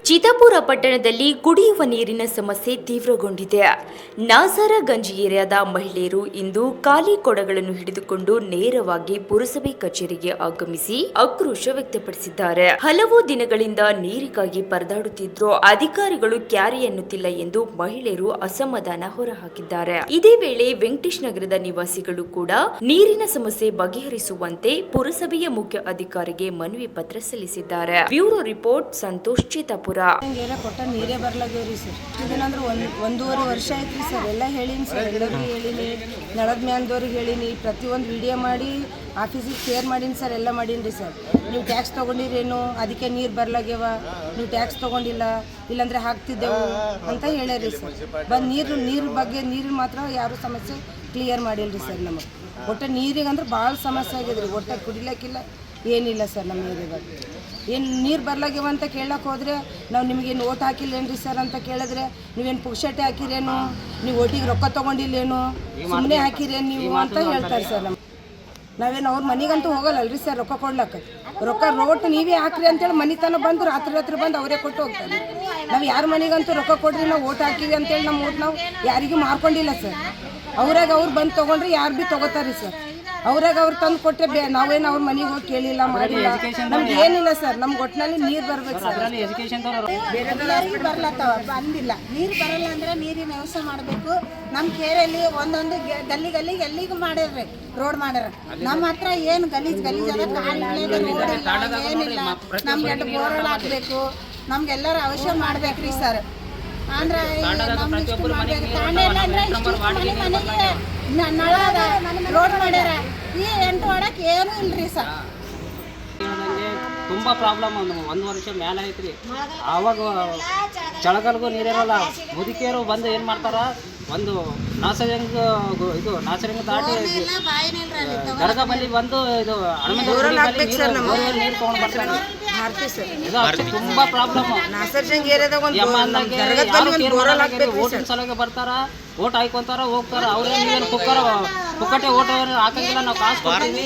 ಚಿತ್ತಾಪುರ ಪಟ್ಟಣದಲ್ಲಿ ಕುಡಿಯುವ ನೀರಿನ ಸಮಸ್ಯೆ ತೀವ್ರಗೊಂಡಿದೆ. ನಾಸರಗಂಜ್ ಏರಿಯಾದ ಮಹಿಳೆಯರು ಇಂದು ಖಾಲಿ ಕೊಡಗಳನ್ನು ಹಿಡಿದುಕೊಂಡು ನೇರವಾಗಿ ಪುರಸಭೆ ಕಚೇರಿಗೆ ಆಗಮಿಸಿ ಆಕ್ರೋಶ ವ್ಯಕ್ತಪಡಿಸಿದ್ದಾರೆ. ಹಲವು ದಿನಗಳಿಂದ ನೀರಿಗಾಗಿ ಪರದಾಡುತ್ತಿದ್ದರೂ ಅಧಿಕಾರಿಗಳು ಕ್ಯಾರಿ ಎನ್ನುತ್ತಿಲ್ಲ ಎಂದು ಮಹಿಳೆಯರು ಅಸಮಾಧಾನ ಹೊರಹಾಕಿದ್ದಾರೆ. ಇದೇ ವೇಳೆ ವೆಂಕಟೇಶ್ ನಗರದ ನಿವಾಸಿಗಳು ಕೂಡ ನೀರಿನ ಸಮಸ್ಯೆ ಬಗೆಹರಿಸುವಂತೆ ಪುರಸಭೆಯ ಮುಖ್ಯ ಅಧಿಕಾರಿಗೆ ಮನವಿ ಪತ್ರ ಸಲ್ಲಿಸಿದ್ದಾರೆ. Bureau report Santosh Chittapur. ಕೊಟ್ಟ ನೀರೇ ಬರ್ಲಾಗ್ಯವ್ರಿ ಸರ್. ಇದೇನಂದ್ರೆ ಒಂದೂವರೆ ವರ್ಷ ಆಯ್ತು ಸರ್. ಎಲ್ಲ ಹೇಳೀನಿ ಸರ್, ಎಲ್ಲರಿಗೆ ಹೇಳೀನಿ, ನಳದ ಮ್ಯಾನ್ದವ್ರಿಗೆ ಹೇಳೀನಿ, ಪ್ರತಿಯೊಂದು ವಿಡಿಯೋ ಮಾಡಿ ಆಫೀಸಿಗೆ ಶೇರ್ ಮಾಡೀನಿ ಸರ್, ಎಲ್ಲ ಮಾಡೀನಿ ರೀ ಸರ್. ನೀವು ಟ್ಯಾಕ್ಸ್ ತೊಗೊಂಡಿರೇನು, ಅದಕ್ಕೆ ನೀರು ಬರ್ಲಾಗ್ಯವ, ನೀವು ಟ್ಯಾಕ್ಸ್ ತೊಗೊಂಡಿಲ್ಲ, ಇಲ್ಲಾಂದರೆ ಹಾಕ್ತಿದ್ದೆವು ಅಂತ ಹೇಳ್ಯಾರಿ ಸರ್. ಬಂದು ನೀರು ಬಗ್ಗೆ ನೀರಿನ ಮಾತ್ರ ಯಾರೂ ಸಮಸ್ಯೆ ಕ್ಲಿಯರ್ ಮಾಡಿಲ್ಲ ರೀ ಸರ್. ನಮಗೆ ಒಟ್ಟು ನೀರಿಗೆ ಅಂದ್ರೆ ಭಾಳ ಸಮಸ್ಯೆ ಆಗಿದೆ ರೀ. ಒಟ್ಟು ಕುಡಿಲಿಕ್ಕಿಲ್ಲ, ಏನಿಲ್ಲ ಸರ್ ನಮ್ಮ ಏರಿಯಾದಾಗ. ಏನು ನೀರು ಬರ್ಲಾಗ್ಯವ ಅಂತ ಕೇಳಕ್ಕೆ ಹೋದರೆ ನಾವು ನಿಮಗೇನು ಓಟ್ ಹಾಕಿಲ್ಲೇನ್ರಿ ಸರ್ ಅಂತ ಕೇಳಿದ್ರೆ ನೀವೇನು ಪುಕ್ಷಟೆ ಹಾಕಿರೇನು, ನೀವು ಓಟಿಗೆ ರೊಕ್ಕ ತೊಗೊಂಡಿಲ್ಲೇನು, ಸುಮ್ಮನೆ ಹಾಕಿರೇನು ನೀವು ಅಂತ ಹೇಳ್ತಾರೆ ಸರ್. ನಾವೇನು ಅವ್ರ ಮನೆಗಂತೂ ಹೋಗಲ್ಲಲ್ರಿ ಸರ್ ರೊಕ್ಕ ಕೊಡ್ಲಕ್ಕೆ. ರೊಕ್ಕ ರೋಟ್ ನೀವೇ ಹಾಕ್ರಿ ಅಂತೇಳಿ ಮನೆ ತನಕ ಬಂದು ರಾತ್ರಿ ಬಂದು ಅವರೇ ಕೊಟ್ಟು ಹೋಗ್ತಾರೆ. ನಾವು ಯಾರ ಮನೆಗಂತೂ ರೊಕ್ಕ ಕೊಡ್ರಿ, ನಾವು ಓಟ್ ಹಾಕಿವಿ ಅಂತೇಳಿ ನಮ್ಮ ಓಟ್ ನಾವು ಯಾರಿಗೂ ಮಾರ್ಕೊಂಡಿಲ್ಲ ಸರ್. ಅವ್ರಾಗ ಅವ್ರು ಬಂದು ತೊಗೊಂಡ್ರೆ ಯಾರು ಭೀ ತೊಗೋತಾರೆ ಸರ್. ಅವ್ರಾಗ ಅವ್ರು ತಂದು ಕೊಟ್ಟರೆ ನಾವೇನು ಅವ್ರ ಮನೆಗೆ ಹೋಗಿ ಕೇಳಿಲ್ಲ, ಮಾಡಿಲ್ಲ, ನಮ್ಗೆ ಏನಿಲ್ಲ ಸರ್. ನಮ್ಗೆ ಒಟ್ಟಿನಲ್ಲಿ ನೀರು ಬರ್ಬೇಕು ಸರ್. ಎಲ್ಲರಿಗೂ ಬರ್ಲತ್ತವ, ಬಂದಿಲ್ಲ. ನೀರು ಬರಲ್ಲ ಅಂದರೆ ನೀರಿನ ವ್ಯವಸ್ಥೆ ಮಾಡಬೇಕು. ನಮ್ಮ ಕೇರಲ್ಲಿ ಒಂದೊಂದು ಗಲ್ಲಿಗೆ ಎಲ್ಲಿಗೂ ಮಾಡ್ಯಾರ್ರಿ, ರೋಡ್ ಮಾಡ್ಯಾರ. ನಮ್ಮ ಹತ್ರ ಏನು ಗಲೀಜ್ ಅದ, ಕಾಲಿಲ್ಲದ ರೋಡ್ ಇಲ್ಲ, ಏನಿಲ್ಲ. ನಮ್ಗೆ ಎರಡು ಬೋರ್ವೆಲ್ ಹಾಕಬೇಕು, ನಮ್ಗೆಲ್ಲರ ಅವಶ್ಯ ಮಾಡ್ಬೇಕ್ರಿ ಸರ್. ಅಂದ್ರೆ ನಮ್ಗೆ ಇಷ್ಟು ಮಾಡ್ಬೇಕು. ತಾಂಡೆಲ್ಲ ಅಂದ್ರೆ ಇಷ್ಟು ಮನೆಗೆ ನಳ ಅದ, ರೋಡ್ ಮಾಡ್ಯಾರ. ಈ 8 ವಾಡಕ್ಕೆ ಏನೂ ಇಲ್ರಿ ಸರ್. ತುಂಬ ಪ್ರಾಬ್ಲಮ್. ಒಂದು ವರ್ಷ ಮೇಲೆ ಐತ್ರಿ. ಆವಾಗ ಚಳಗಲ್ಗೂ ನೀರಿರಲ್ಲ. ಮುದುಕಿಯರು ಬಂದು ಏನು ಮಾಡ್ತಾರ, ಒಂದು ನಾಸರಂಗ ದಾಟಿ ದರ್ಗ ಬಲ್ಲಿ ಬಂದು ಇದು ನೀರು ತೊಗೊಂಡು ಬರ್ತಾರೆ. ಇದು ತುಂಬಾ ಪ್ರಾಬ್ಲಮ್. ಓಟಿನ ಸಲುವಾಗಿ ಬರ್ತಾರ, ಓಟ್ ಹಾಕೊಂತಾರ, ಹೋಗ್ತಾರ. ಅವ್ರೇನು ನೀವೇನು ಪುಕ್ಕಟೆ ಓಟ್ ಹಾಕಂಗಿಲ್ಲ, ನಾವು ಕಾಸು ಕೊಡ್ತೀವಿ,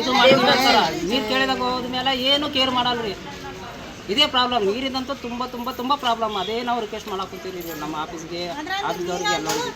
ಇದು ಮಾಡ್ತೀವಿ ಅಂತಾರ. ನೀರು ಕೇಳಿದಾಗ ಹೋದ್ಮೇಲೆ ಏನು ಕೇರ್ ಮಾಡಲ್ರಿ. ಇದೇ ಪ್ರಾಬ್ಲಮ್. ನೀರಿದಂತೂ ತುಂಬ ಪ್ರಾಬ್ಲಮ್. ಅದೇ ನಾವು ರಿಕ್ವೆಸ್ಟ್ ಮಾಡಕ್ಕೆ ನಮ್ಮ ಆಫೀಸ್ಗೆ, ಆಫೀಸ್ದವ್ರಿಗೆ ಎಲ್ಲರಿಗೂ.